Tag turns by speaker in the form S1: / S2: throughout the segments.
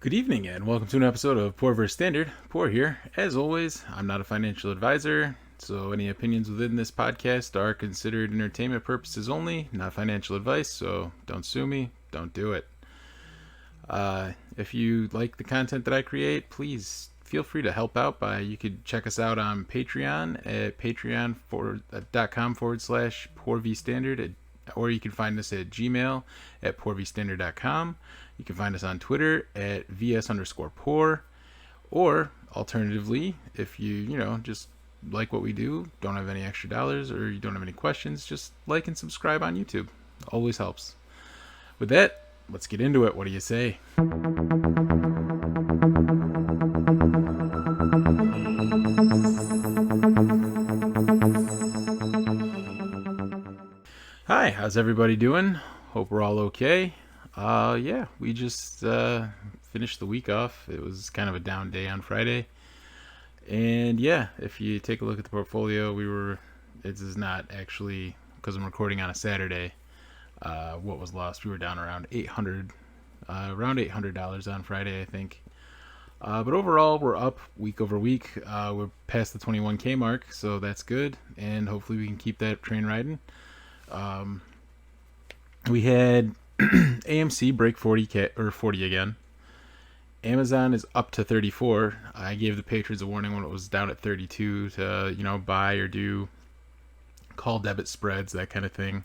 S1: Good evening and welcome to an episode of Poor vs. Standard. Poor here. As always, I'm not a financial advisor, so any opinions within this podcast are considered entertainment purposes only, not financial advice, so don't sue me, don't do it. If you like the content that I create, please feel free to help out by, you could check us out on Patreon at patreon.com/poorvstandard, or you can find us at Gmail at poorvstandard.com. You can find us on Twitter at vs_poor, or alternatively, if you just like what we do, don't have any extra dollars, or you don't have any questions, just like and subscribe on YouTube. Always helps. With that, let's get into it. What do you say? Hi, how's everybody doing? Hope we're all okay. We just finished the week off. It was kind of a down day on Friday. And yeah, if you take a look at the portfolio, it is not actually, because I'm recording on a Saturday, what was lost. We were down around $800 on Friday, I think. But overall, we're up week over week. We're past the 21K mark, so that's good. And hopefully we can keep that train riding. We had AMC break 40K or 40 again. Amazon is up to 34. I gave the patrons a warning when it was down at 32 to buy or do call debit spreads, that kind of thing.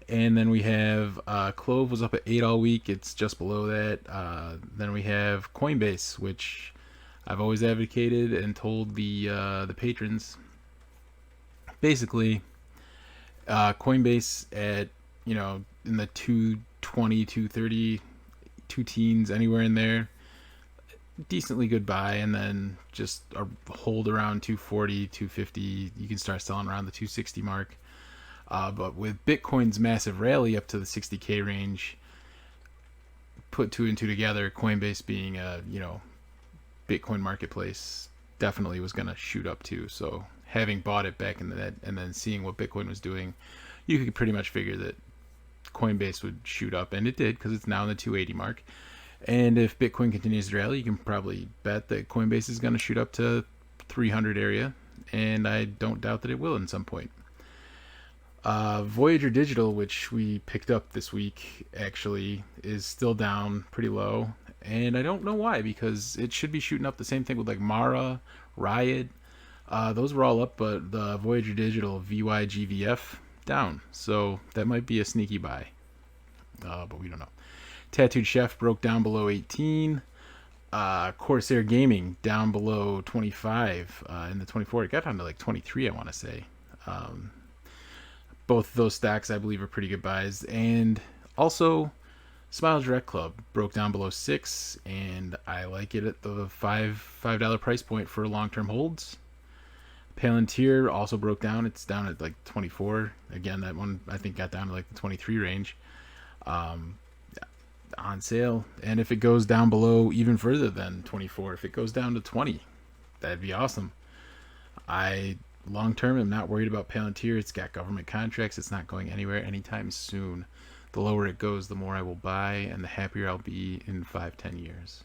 S1: And then we have Clove was up at 8 all week. It's just below that. Then we have Coinbase, which I've always advocated and told the patrons. Basically, Coinbase at in the 220, 230, two teens, anywhere in there, decently good buy, and then just a hold around 240, 250. You can start selling around the 260 mark. But with Bitcoin's massive rally up to the 60K range, put two and two together, Coinbase being a Bitcoin marketplace definitely was going to shoot up too. So having bought it back in that and then seeing what Bitcoin was doing, you could pretty much figure that Coinbase would shoot up, and it did, because it's now in the 280 mark. And if Bitcoin continues to rally, you can probably bet that Coinbase is going to shoot up to 300 area, and I don't doubt that it will at some point. Voyager Digital, which we picked up this week, actually is still down pretty low, and I don't know why, because it should be shooting up. The same thing with like Mara, Riot, those were all up, but the Voyager Digital VYGVF down, so that might be a sneaky buy, but we don't know. Tattooed Chef broke down below 18. Corsair Gaming down below 25 in the 24. It got down to like 23, I want to say. Both of those stocks, I believe, are pretty good buys. And also, Smile Direct Club broke down below 6, and I like it at the $5 price point for long-term holds. Palantir also broke down. It's down at like 24. Again, that one I think got down to like the 23 range. On sale. And if it goes down below even further than 24, if it goes down to 20, that'd be awesome. I long term am not worried about Palantir. It's got government contracts. It's not going anywhere anytime soon. The lower it goes, the more I will buy, and the happier I'll be in 5-10 years.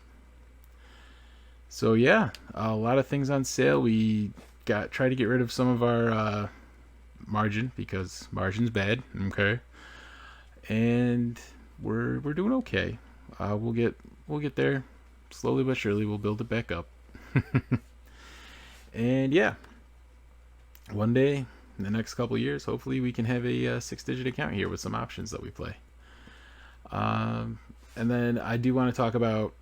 S1: So yeah, a lot of things on sale. We try to get rid of some of our margin, because margin's bad. Okay, and we're doing okay. We'll get there slowly but surely. We'll build it back up. And yeah, one day in the next couple of years, hopefully we can have a 6-digit account here with some options that we play. And then I do want to talk about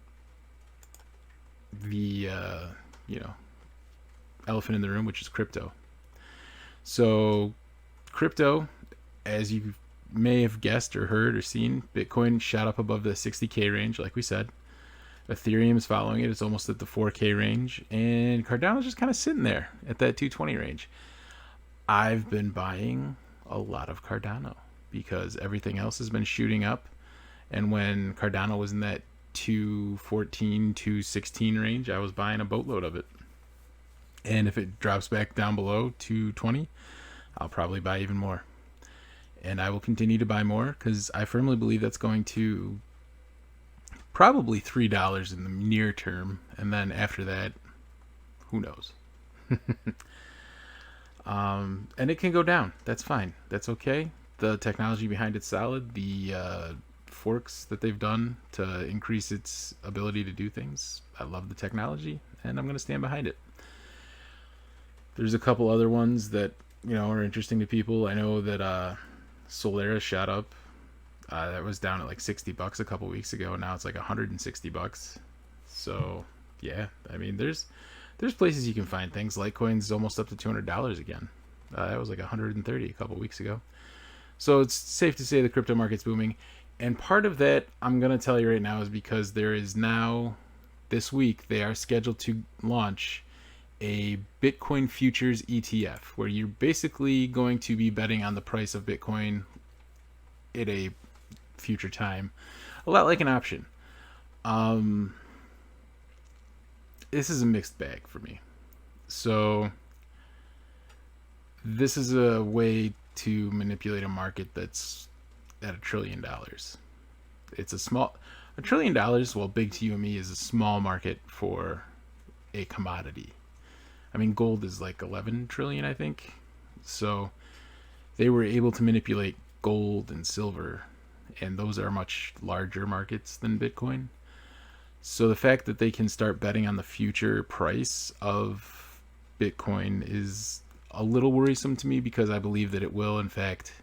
S1: the elephant in the room, which is crypto. So crypto, as you may have guessed or heard or seen, Bitcoin shot up above the 60K range, like we said. Ethereum is following it. It's almost at the 4K range. And Cardano's just kind of sitting there at that 220 range. I've been buying a lot of Cardano because everything else has been shooting up. And when Cardano was in that 214, 216 range, I was buying a boatload of it. And if it drops back down below 220, I'll probably buy even more. And I will continue to buy more, because I firmly believe that's going to probably $3 in the near term, and then after that, who knows? And it can go down. That's fine. That's okay. The technology behind it's solid. The forks that they've done to increase its ability to do things, I love the technology, and I'm going to stand behind it. There's a couple other ones that are interesting to people. I know that Solaris shot up. That was down at like $60 a couple weeks ago. Now it's like $160. So yeah, I mean, there's places you can find things. Litecoin's almost up to $200 again. That was like $130 a couple weeks ago. So it's safe to say the crypto market's booming. And part of that, I'm going to tell you right now, is because there is now, this week, they are scheduled to launch a Bitcoin Futures ETF, where you're basically going to be betting on the price of Bitcoin at a future time. A lot like an option. This is a mixed bag for me. So this is a way to manipulate a market that's at $1 trillion. It's $1 trillion, well, big to you and me, is a small market for a commodity. I mean, gold is like 11 trillion, I think. So they were able to manipulate gold and silver, and those are much larger markets than Bitcoin. So the fact that they can start betting on the future price of Bitcoin is a little worrisome to me, because I believe that it will, in fact,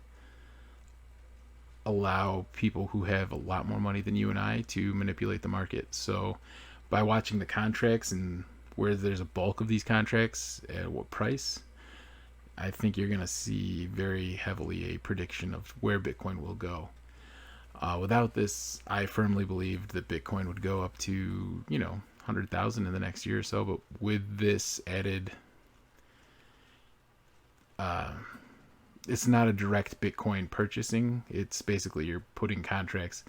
S1: allow people who have a lot more money than you and I to manipulate the market. So by watching the contracts and where there's a bulk of these contracts at what price, I think you're going to see very heavily a prediction of where Bitcoin will go. Without this, I firmly believed that Bitcoin would go up to 100,000 in the next year or so. But with this added, it's not a direct Bitcoin purchasing. It's basically you're putting contracts.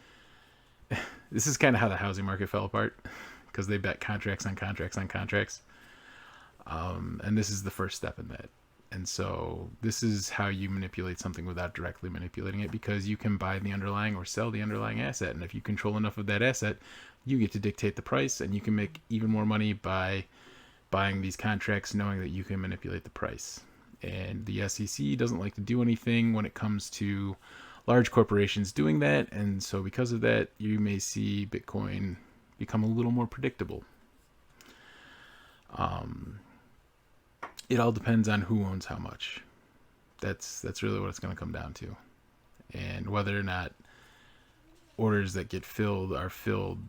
S1: This is kind of how the housing market fell apart, because they bet contracts on contracts on contracts. And this is the first step in that. And so this is how you manipulate something without directly manipulating it, because you can buy the underlying or sell the underlying asset. And if you control enough of that asset, you get to dictate the price, and you can make even more money by buying these contracts, knowing that you can manipulate the price. And the SEC doesn't like to do anything when it comes to large corporations doing that. And so because of that, you may see Bitcoin become a little more predictable. It all depends on who owns how much. That's really what it's going to come down to. And whether or not orders that get filled are filled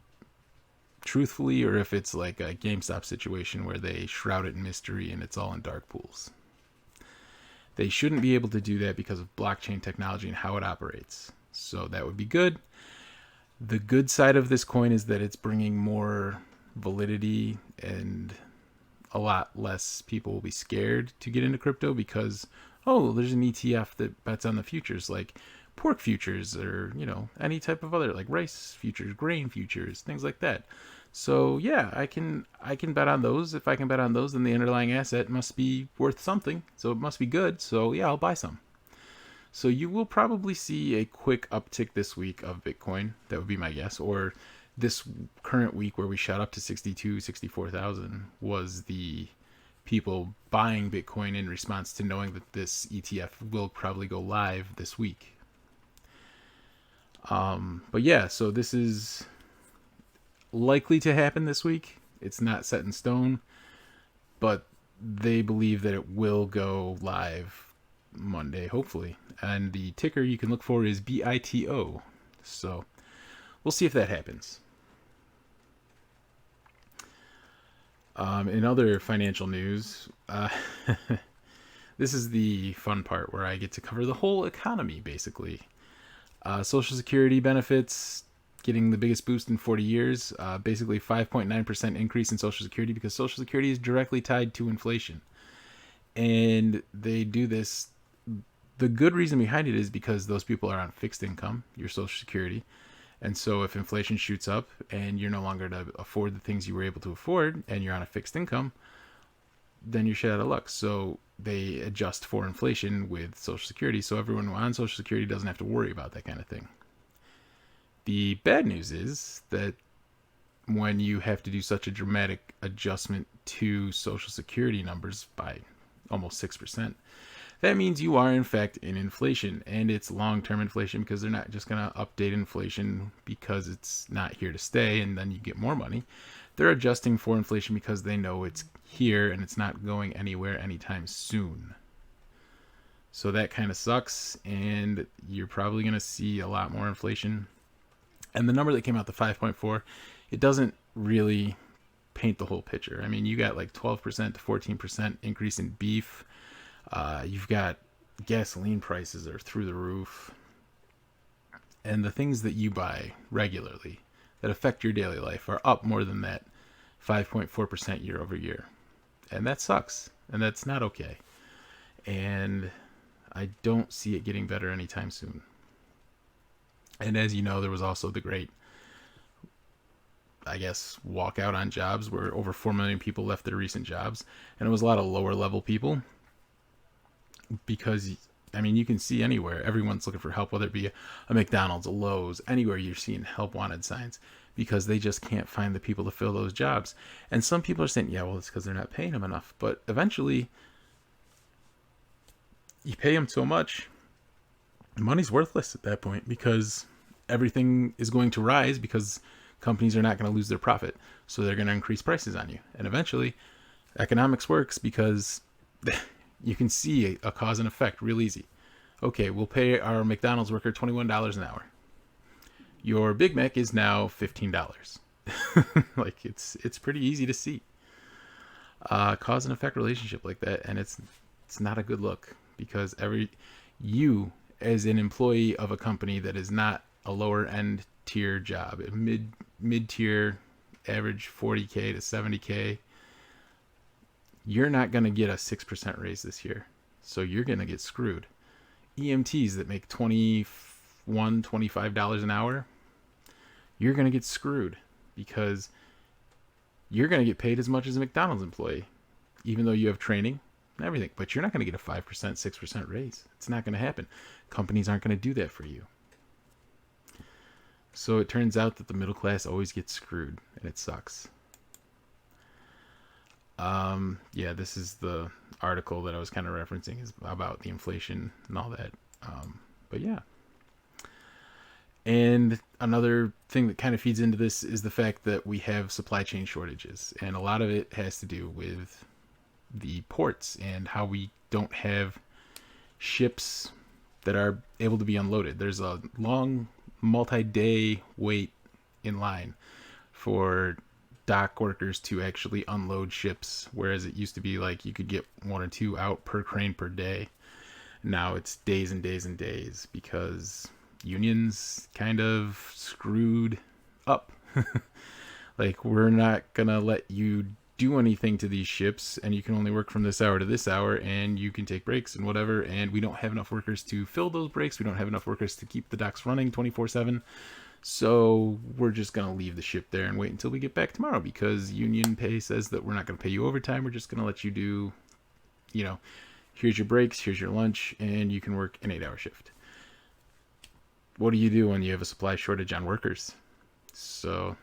S1: truthfully, or if it's like a GameStop situation where they shroud it in mystery and it's all in dark pools. They shouldn't be able to do that because of blockchain technology and how it operates. So that would be good. The good side of this coin is that it's bringing more validity, and a lot less people will be scared to get into crypto because, oh, there's an ETF that bets on the futures, like pork futures, or any type of other, like rice futures, grain futures, things like that. So yeah, I can bet on those. If I can bet on those, then the underlying asset must be worth something, so it must be good. So yeah, I'll buy some. So you will probably see a quick uptick this week of Bitcoin. That would be my guess. Or this current week where we shot up to 62, 64,000 was the people buying Bitcoin in response to knowing that this ETF will probably go live this week. But yeah, so this is likely to happen this week. It's not set in stone, but they believe that it will go live Monday, hopefully. And the ticker you can look for is BITO. So we'll see if that happens. In other financial news, this is the fun part where I get to cover the whole economy, basically. Social Security benefits getting the biggest boost in 40 years. Basically 5.9% increase in Social Security, because Social Security is directly tied to inflation. And they do this. The good reason behind it is because those people are on fixed income, your Social Security. And so if inflation shoots up and you're no longer able to afford the things you were able to afford, and you're on a fixed income, then you're shit out of luck. So they adjust for inflation with Social Security, so everyone on Social Security doesn't have to worry about that kind of thing. The bad news is that when you have to do such a dramatic adjustment to Social Security numbers by almost 6%, that means you are in fact in inflation, and it's long-term inflation, because they're not just going to update inflation because it's not here to stay and then you get more money. They're adjusting for inflation because they know it's here and it's not going anywhere anytime soon. So that kind of sucks, and you're probably going to see a lot more inflation. And the number that came out, the 5.4, it doesn't really paint the whole picture. I mean, you got like 12% to 14% increase in beef. You've got gasoline prices are through the roof. And the things that you buy regularly that affect your daily life are up more than that 5.4% year over year. And that sucks. And that's not okay. And I don't see it getting better anytime soon. And as you know, there was also the great, I guess, walkout on jobs where over 4 million people left their recent jobs. And it was a lot of lower level people. Because, I mean, you can see anywhere, everyone's looking for help, whether it be a McDonald's, a Lowe's, anywhere you're seeing help wanted signs, because they just can't find the people to fill those jobs. And some people are saying, yeah, well, it's because they're not paying them enough. But eventually, you pay them so much, money's worthless at that point, because everything is going to rise, because companies are not going to lose their profit. So they're going to increase prices on you. And eventually, economics works, because you can see a cause and effect real easy. Okay, we'll pay our McDonald's worker $21 an hour. Your Big Mac is now $15. Like, it's pretty easy to see. Cause and effect relationship like that, and it's not a good look, because you as an employee of a company that is not a lower end tier job, a mid tier, average 40K to 70K, you're not going to get a 6% raise this year. So you're going to get screwed. EMTs that make $21, $25 an hour, you're going to get screwed, because you're going to get paid as much as a McDonald's employee, even though you have training and everything. But you're not going to get a 5%, 6% raise. It's not going to happen. Companies aren't going to do that for you. So it turns out that the middle class always gets screwed, and it sucks. Yeah, this is the article that I was kind of referencing, is about the inflation and all that. But yeah. And another thing that kind of feeds into this is the fact that we have supply chain shortages. And a lot of it has to do with the ports and how we don't have ships that are able to be unloaded. There's a long multi-day wait in line for dock workers to actually unload ships, whereas it used to be like you could get 1 or 2 out per crane per day. Now it's days and days and days, because unions kind of screwed up. Like, we're not gonna let you do anything to these ships, and you can only work from this hour to this hour, and you can take breaks and whatever, and we don't have enough workers to fill those breaks. We don't have enough workers to keep the docks running 24/7. So we're just going to leave the ship there and wait until we get back tomorrow, because union pay says that we're not going to pay you overtime. We're just going to let you do, here's your breaks, here's your lunch, and you can work an 8-hour shift. What do you do when you have a supply shortage on workers? So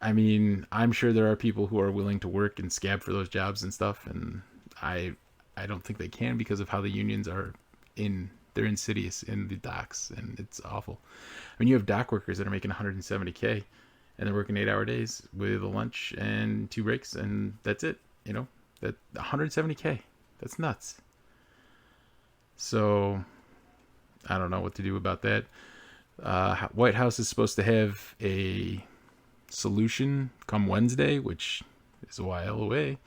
S1: I'm sure there are people who are willing to work and scab for those jobs and stuff. And I don't think they can, because of how the unions are they're insidious in the docks, and it's awful. I mean, you have dock workers that are making 170K, and they're working 8-hour days with a lunch and 2 breaks, and that's it. That 170K, that's nuts. So I don't know what to do about that. White House is supposed to have a solution come Wednesday, which is a while away.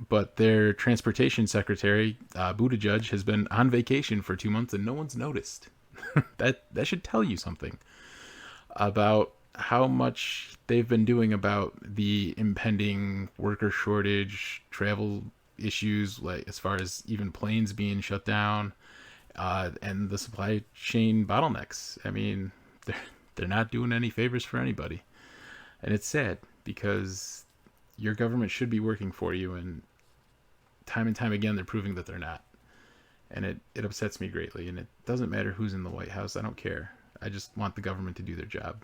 S1: But their transportation secretary, Buttigieg, has been on vacation for 2 months, and no one's noticed. That should tell you something about how much they've been doing about the impending worker shortage, travel issues, like as far as even planes being shut down, and the supply chain bottlenecks. I mean, they're not doing any favors for anybody, and it's sad, because your government should be working for you, and time again they're proving that they're not. And it upsets me greatly. And it doesn't matter who's in the White House. I don't care. I just want the government to do their job.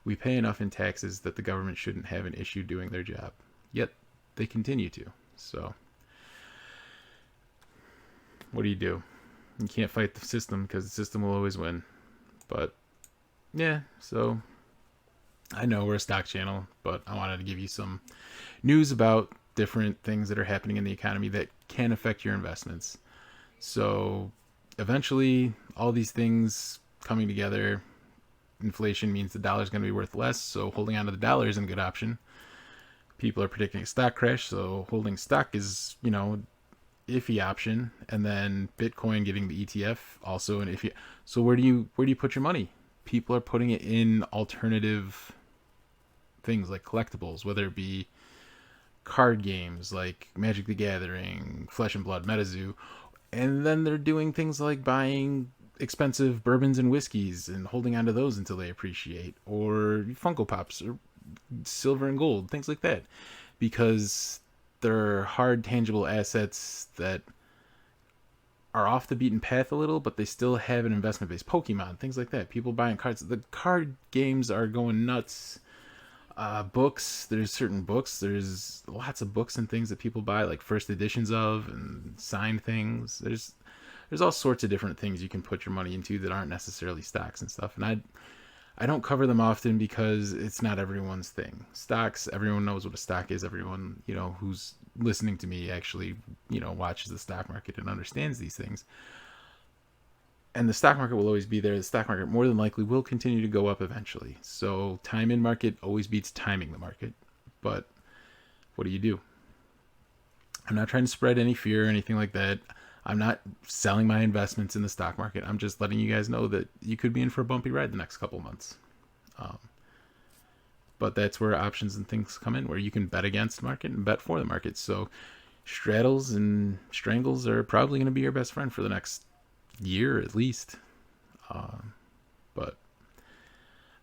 S1: We pay enough in taxes that the government shouldn't have an issue doing their job. Yet they continue to. So what do? You can't fight the system because the system will always win. But yeah, so I know we're a stock channel, but I wanted to give you some news about different things that are happening in the economy that can affect your investments. So eventually, all these things coming together, inflation means the dollar is going to be worth less, so holding on to the dollar isn't a good option. People are predicting a stock crash, so holding stock is, iffy option. And then Bitcoin getting the ETF also an iffy. So where do you put your money? People are putting it in alternative things like collectibles, whether it be card games like Magic the Gathering, Flesh and Blood, MetaZoo, and then they're doing things like buying expensive bourbons and whiskeys and holding on to those until they appreciate, or Funko Pops or silver and gold, things like that, because they're hard, tangible assets that are off the beaten path a little, but they still have an investment base. Pokemon, things like that. People buying cards. The card games are going nuts. Books, there's certain books. There's lots of books and things that people buy, like first editions of and signed things. There's all sorts of different things you can put your money into that aren't necessarily stocks and stuff. And I don't cover them often because it's not everyone's thing. Stocks, everyone knows what a stock is. Everyone, who's listening to me actually, watches the stock market and understands these things. And the stock market will always be there. The stock market more than likely will continue to go up eventually. So time in market always beats timing the market. But what do? I'm not trying to spread any fear or anything like that. I'm not selling my investments in the stock market. I'm just letting you guys know that you could be in for a bumpy ride the next couple months. But that's where options and things come in, where you can bet against the market and bet for the market. So straddles and strangles are probably going to be your best friend for the next year at least. But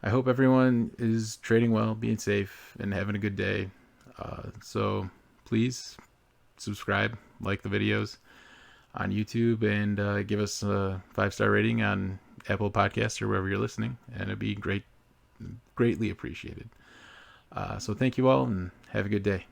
S1: I hope everyone is trading well, being safe, and having a good day. So please subscribe, like the videos on YouTube, and give us a 5-star rating on Apple Podcasts or wherever you're listening, and it'd be greatly appreciated. So thank you all, and have a good day.